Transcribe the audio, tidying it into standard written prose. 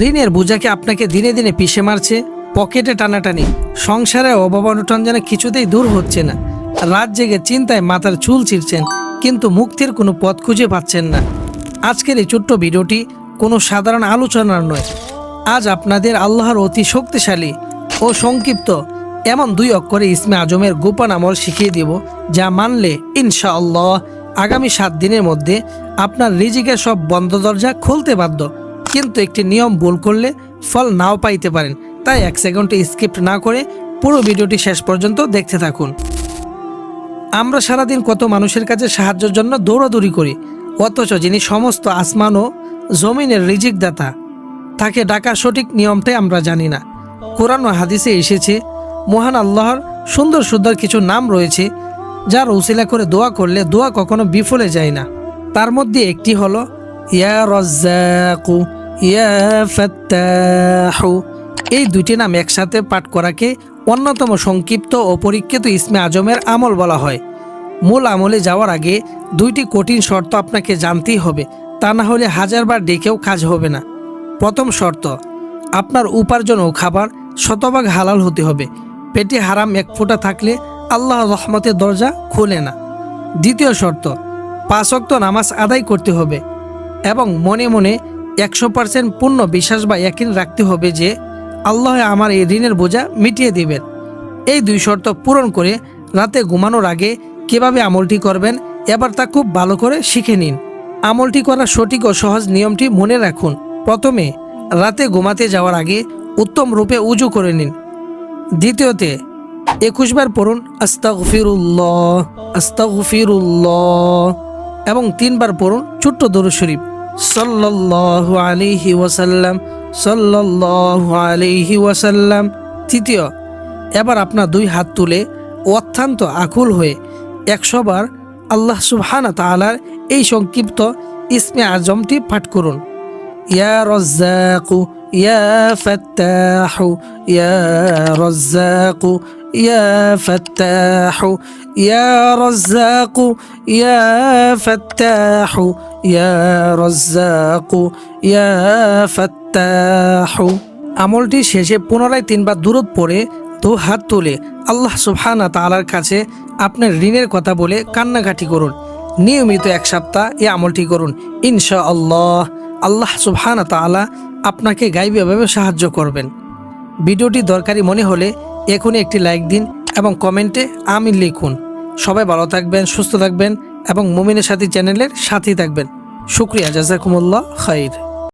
ঋণের বোঝাকে আপনাকে দিনে দিনে পিষে মারছে, পকেটে টানাটানি, সংসারে অভাব অনটন যেন কিছুতেই দূর হচ্ছে না। রাত জেগে চিন্তায় মাথার চুল ছিঁড়ছেন, কিন্তু মুক্তির কোনো পথ খুঁজে পাচ্ছেন না। আজকের এই ছোট্ট ভিডিওটি কোনো সাধারণ আলোচনার নয়। আজ আপনাদের আল্লাহর অতি শক্তিশালী ও সংক্ষিপ্ত এমন 2 অক্ষরে ইসমে আজমের গোপন আমল শিখিয়ে দেব, যা মানলে ইনশাআল্লাহ আগামী 7 দিনের মধ্যে আপনার রিজিকের সব বন্ধ দরজা খুলতে বাধ্য। কিন্তু একটি নিয়ম ভুল করলে ফল নাও পাইতে পারেন। তাই 1 সেকেন্ড স্কিপ না করে পুরো ভিডিওটি শেষ পর্যন্ত দেখতে থাকুন। আমরা সারাদিন কত মানুষের কাছে সাহায্যের জন্য দৌড়াদৌড়ি করি, অথচ যিনি সমস্ত আসমান ও জমিনের রিজিক দাতা, তাকে ডাকার সঠিক নিয়মটাই আমরা জানি না। কোরআন ও হাদিসে এসেছে, মহান আল্লাহর সুন্দর সুন্দর কিছু নাম রয়েছে, যার উসিলা করে দোয়া করলে দোয়া কখনো বিফলে যায় না। তার মধ্যে একটি হলো ইয়া রাজ্জাকু, ইয়া ফাত্তাহু। এই 2টি নাম একসাথে পাঠ করাকে অন্যতম সংক্ষিপ্ত ও পরীক্ষিত ইসমে আজমের আমল বলা হয়। মূল আমলে যাওয়ার আগে 2টি কঠিন শর্ত আপনাকে জানতেই হবে, তা না হলে 1000বার ডেকেও কাজ হবে না। প্রথম শর্ত, আপনার উপার্জন ও খাবার শতভাগ হালাল হতে হবে। পেটে হারাম 1 ফোঁটা থাকলে আল্লাহর রহমতের দরজা খোলে না। দ্বিতীয় শর্ত, 5 ওয়াক্ত নামাজ আদায় করতে হবে এবং মনে মনে 100% পূর্ণ বিশ্বাস বা ইয়াকিন রাখতে হবে যে আল্লাহ আমার এই ঋণের বোঝা মিটিয়ে দিবেন। এই 2 শর্ত পূরণ করে রাতে ঘুমানোর আগে কিভাবে আমলটি করবেন, এবার তা খুব ভালো করে শিখে নিন। আমলটি করার সঠিক ও সহজ নিয়মটি মনে রাখুন। প্রথমে রাতে ঘুমাতে যাওয়ার আগে উত্তম রূপে উজু করে নিন। দ্বিতীয়তে 21 বার পড়ুন আস্তাগফিরুল্লাহ, আস্তাগফিরুল্লাহ, এবং 3 বার পড়ুন ছোট্ট দরুদ শরীফ, সাল্লাল্লাহু আলাইহি ওয়াসাল্লাম, সাল্লাল্লাহু আলাইহি ওয়াসাল্লাম। তৃতীয়, এবার আপনার 2 হাত তুলে অত্যন্ত আকুল হয়ে 100 বার আল্লাহ সুবহানাহু ওয়া তাআলার এই সংক্ষিপ্ত ইসমে আজমটি পাঠ করুন, ইয়া রাজ্জাকু, ইয়া ফাত্তাহু, ইয়া রাজ্জাকু, ইয়া ফাত্তাহু, ইয়া রাজ্জাকু, ইয়া ফাত্তাহু, ইয়া রাজ্জাকু, ইয়া ফাত্তাহু। আমলটি শেষে পুনরায় 3 বার দুরূদ পড়ে 2 হাত তুলে আল্লাহ সুবহানাহু ওয়া তাআলার কাছে আপনার ঋণের কথা বলে কান্নাকাটি করুন। নিয়মিত 1 সপ্তাহ এই আমলটি করুন, ইনশাআল্লাহ আল্লাহ সুবহানাহু ওয়া তাআলা আপনাকে গায়বীভাবে সাহায্য করবেন। ভিডিওটি দরকারি মনে হলে এখনই একটি লাইক দিন এবং কমেন্টে আমিন লিখুন। সবাই ভালো থাকবেন, সুস্থ থাকবেন এবং মুমিনের সাথী চ্যানেলের সাথেই থাকবেন। শুকরিয়া, জাযাকুমুল্লাহ খাইর।